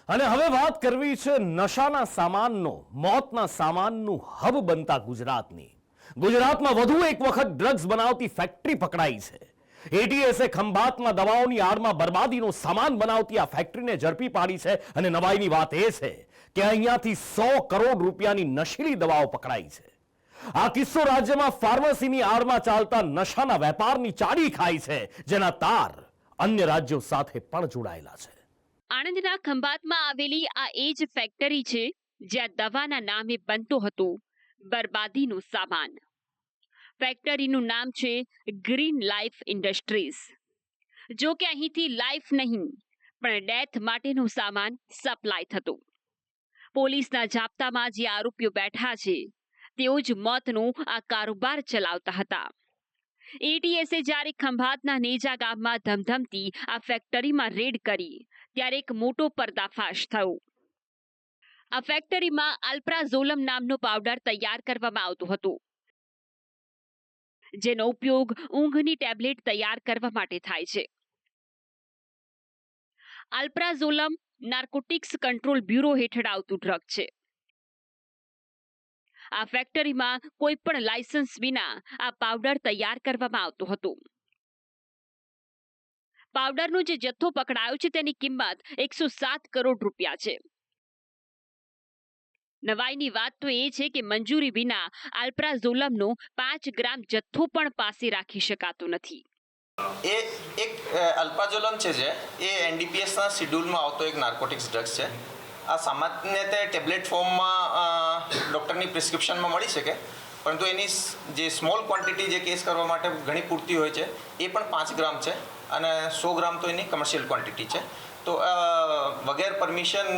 અને હવે વાત કરવી છે નશાના સામાનનો મોતના સામાનનું હબ બનતા ગુજરાતની. ગુજરાતમાં વધુ એક વખત ડ્રગ્સ બનાવતી ફેક્ટરી પકડાઈ છે. એટીએસે ખંભાતમાં દવાઓની આડમાં બરબાદીનો સામાન બનાવતી આ ફેક્ટરીને ઝડપી પાડી છે. અને નવાઈની વાત એ છે કે અહીંયાથી 100 કરોડ રૂપિયાની નશીલી દવાઓ પકડાઈ છે. આ કિસ્સો રાજ્યમાં ફાર્મસીની આડમાં ચાલતા નશાના વેપારની ચાડી ખાય છે, જેના તાર અન્ય રાજ્યો સાથે પણ જોડાયેલા છે. આણંદના ખંભાતમાં આવેલી આ એ જ ફેક્ટરી છે જ્યાં દવાના નામે બનતો હતો બરબાદીનો સામાન. ફેક્ટરીનું નામ છે ગ્રીન લાઈફ ઇન્ડસ્ટ્રીઝ. જો કે અહીંથી લાઈફ નહીં પણ ડેથ માટેનો સામાન સપ્લાય થતો. પોલીસના જાપ્તામાં જે આરોપીઓ બેઠા છે તેઓ જ મોતનો આ કારોબાર ચલાવતા હતા. એટીએસે જ્યારે ખંભાતના નેજા ગામમાં ધમધમતી આ ફેક્ટરીમાં રેડ કરી ત્યારે એક મોટો પર્દાફાશ થયો. આ ફેક્ટરીમાં અલ્પ્રાઝોલમ નામનો પાવડર તૈયાર કરવામાં આવતો હતો, જેનો ઉપયોગ ઊંઘની ટેબ્લેટ તૈયાર કરવા માટે થાય છે. અલ્પ્રાઝોલમ નાર્કોટિક્સ કંટ્રોલ બ્યુરો હેઠળ આવતું ડ્રગ છે. આ ફેક્ટરીમાં કોઈ પણ લાયસન્સ વિના આ પાવડર તૈયાર કરવામાં આવતો હતો. પાવડરનો જે જથ્થો પકડાયો છે તેની કિંમત 107 કરોડ રૂપિયા છે. નવાઈની વાત તો એ છે કે મંજૂરી વિના અલ્પ્રાઝોલમનો 5 ગ્રામ જથ્થો પણ પાસે રાખી શકાતો નથી. એ એક અલ્પ્રાઝોલમ છે જે એ એનડીપીએસના શિડ્યુલમાં આવતો એક નાર્કોટિક્સ ડ્રગ્સ છે. આ સામાન્ય ટેબ્લેટ ફોર્મમાં ડૉક્ટરની પ્રિસ્ક્રિપ્શનમાં મળી શકે, પરંતુ એની જે સ્મોલ ક્વોન્ટિટી જે કેસ કરવા માટે ઘણી પૂરતી હોય છે એ પણ 5 ગ્રામ છે અને 100 ગ્રામ તો એની કમર્શિયલ ક્વોન્ટિટી છે. તો વગેર પરમિશન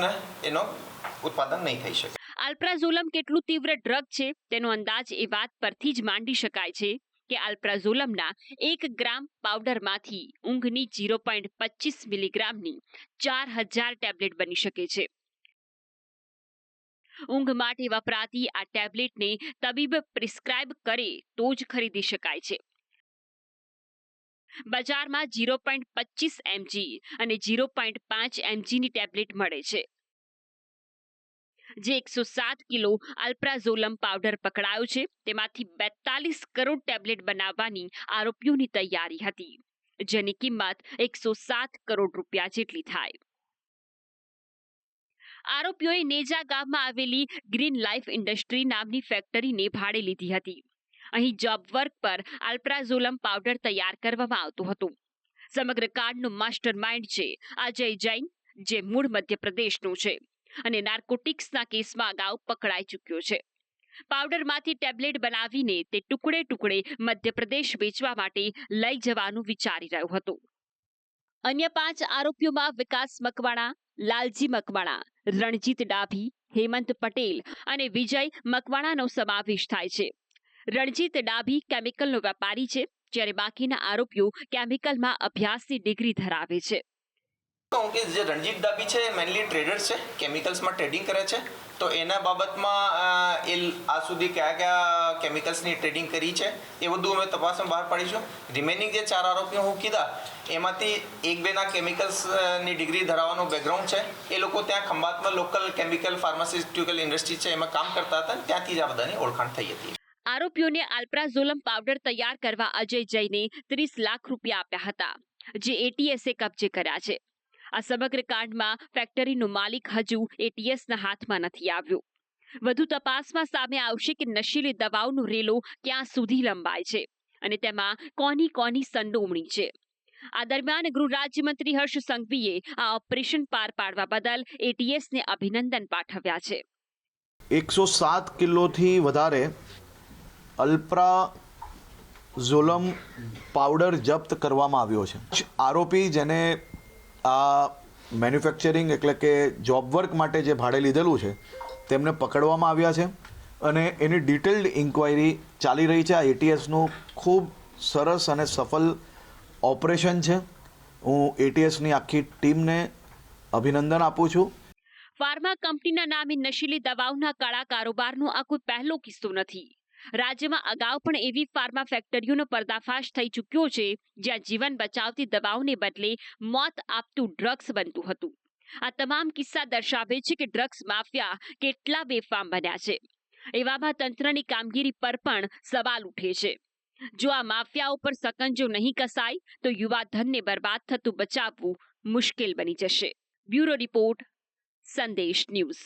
એનો ઉત્પાદન નહીં થઈ શકે. અલ્પ્રાઝોલમ કેટલું તીવ્ર ડ્રગ છે તેનો અંદાજ એ વાત પરથી જ માંડી શકાય છે કે અલ્પ્રાઝોલમના 1 ગ્રામ પાવડરમાંથી ઊંઘની 0.25 મિલીગ્રામની 4000 ટેબ્લેટ બની શકે છે. ઊંઘ માટે વપરાતી આ ટેબ્લેટને તબીબ પ્રિસ્ક્રાઇબ કરે તો જ ખરીદી શકાય છે. બજારમાં 0.25 mg અને 0.5 mgની ટેબ્લેટ મળે છે. જે 107 કિલો અલ્પ્રાઝોલમ પાવડર પકડાયો છે તેમાંથી 42 કરોડ ટેબ્લેટ બનાવવાની આરોપીઓની તૈયારી હતી, જેની કિંમત 107 કરોડ રૂપિયા જેટલી થાય. આરોપીઓએ નેજા ગામમાં આવેલી ગ્રીન લાઈફ ઇન્ડસ્ટ્રી નામની ફેક્ટરીને ભાડે લીધી હતી. અહીં જોબ વર્ક પર અલ્પ્રાઝોલમ પાવડર તૈયાર કરવામાં આવતો હતો. સમગ્ર કાંડનો માસ્ટર માઇન્ડ છે અજય જૈન, જે મૂળ મધ્યપ્રદેશનો છે અને નાર્કોટિક્સના કેસમાં અગાઉ પકડાઈ ચૂક્યો છે. પાવડરમાંથી ટેબ્લેટ બનાવીને તે ટુકડે ટુકડે મધ્યપ્રદેશ વેચવા માટે લઈ જવાનું વિચારી રહ્યો હતો. અન્ય 5 આરોપીઓમાં વિકાસ મકવાણા, લાલજી મકવાણા, રણજીત ડાભી, હેમંત પટેલ અને વિજય મકવાણાનો સમાવેશ થાય છે. રણજીત ડાભી કેમિકલનો વેપારી છે, જ્યારે બાકીના આરોપીઓ કેમિકલમાં અભ્યાસની ડિગ્રી ધરાવે છે. કે જે રણજીત ડાભી છે એ મેનલી ટ્રેડર છે, કેમિકલ્સમાં ટ્રેડિંગ કરે છે. તો એના બાબતમાં એ આ સુધી કયા કયા કેમિકલ્સની ટ્રેડિંગ કરી છે એ બધું અમે તપાસમાં બહાર પાડીશું. રિમેનિંગ જે 4 આરોપીઓ હું કીધા એમાંથી 1-2ના કેમિકલ્સની ડિગ્રી ધરાવવાનો બેકગ્રાઉન્ડ છે. એ લોકો ત્યાં ખંભાતમાં લોકલ કેમિકલ ફાર્માસ્યુટિકલ ઇન્ડસ્ટ્રી છે એમાં કામ કરતા હતા. ત્યાંથી જ આ બધાની ઓળખાણ થઈ હતી. આરોપીઓને અલ્પ્રાઝોલમ પાવડર તૈયાર કરવા અજય જૈને 30 લાખ રૂપિયા આપ્યા હતા, જે એટીએસે કબજે કર્યા છે. આ સમગ્ર કાંડમાં ફેક્ટરીનો માલિક હજુ એટીએસના હાથમાં નથી આવ્યો. વધુ તપાસમાં સામે આવશે કે નશીલી દવાઓનો રેલો ક્યાં સુધી લંબાય છે અને તેમાં કોની સંડોવણી છે. આ દરમિયાન ગૃહ રાજ્યમંત્રી હર્ષ સંઘવીએ આ ઓપરેશન પાર પાડવા બદલ એટીએસને અભિનંદન પાઠવ્યા છે. 107 કિલોથી વધારે અલ્પ્રાઝોલમ પાવડર જપ્ત કરવામાં આવ્યો છે. આરોપી જેને આ મેન્યુફેક્ચરિંગ એટલે કે જોબ વર્ક માટે જે ભાડે લીધેલું છે તેમને પકડવામાં આવ્યા છે અને એની ડિટેલ્ડ ઇન્ક્વાયરી ચાલી રહી છે. આ એટીએસનું ખૂબ સરસ અને સફળ ઓપરેશન છે. હું એટીએસની આખી ટીમને અભિનંદન આપું છું. ફાર્મા કંપનીના નામે નશીલી દવાઓના કાળા કારોબારનો આ કોઈ પહેલો કિસ્સો નથી. રાજ્યમાં અગાઉ પણ એવી ફાર્મા ફેક્ટરીઓનો પર્દાફાશ થઈ ચૂક્યો છે જ્યાં જીવન બચાવતી દવાઓને બદલે મોત આપતું ડ્રગ્સ બનતું હતું. આ તમામ કિસ્સા દર્શાવે છે કે ડ્રગ્સ માફિયા કેટલા બેફામ બન્યા છે. એવામાં તંત્રની કામગીરી પર પણ સવાલ ઉઠે છે. જો આ માફિયાઓ પર સકંજો નહીં કસાય તો યુવા ધનને બરબાદ થતું બચાવવું મુશ્કેલ બની જશે. બ્યુરો રિપોર્ટ, સંદેશ ન્યૂઝ.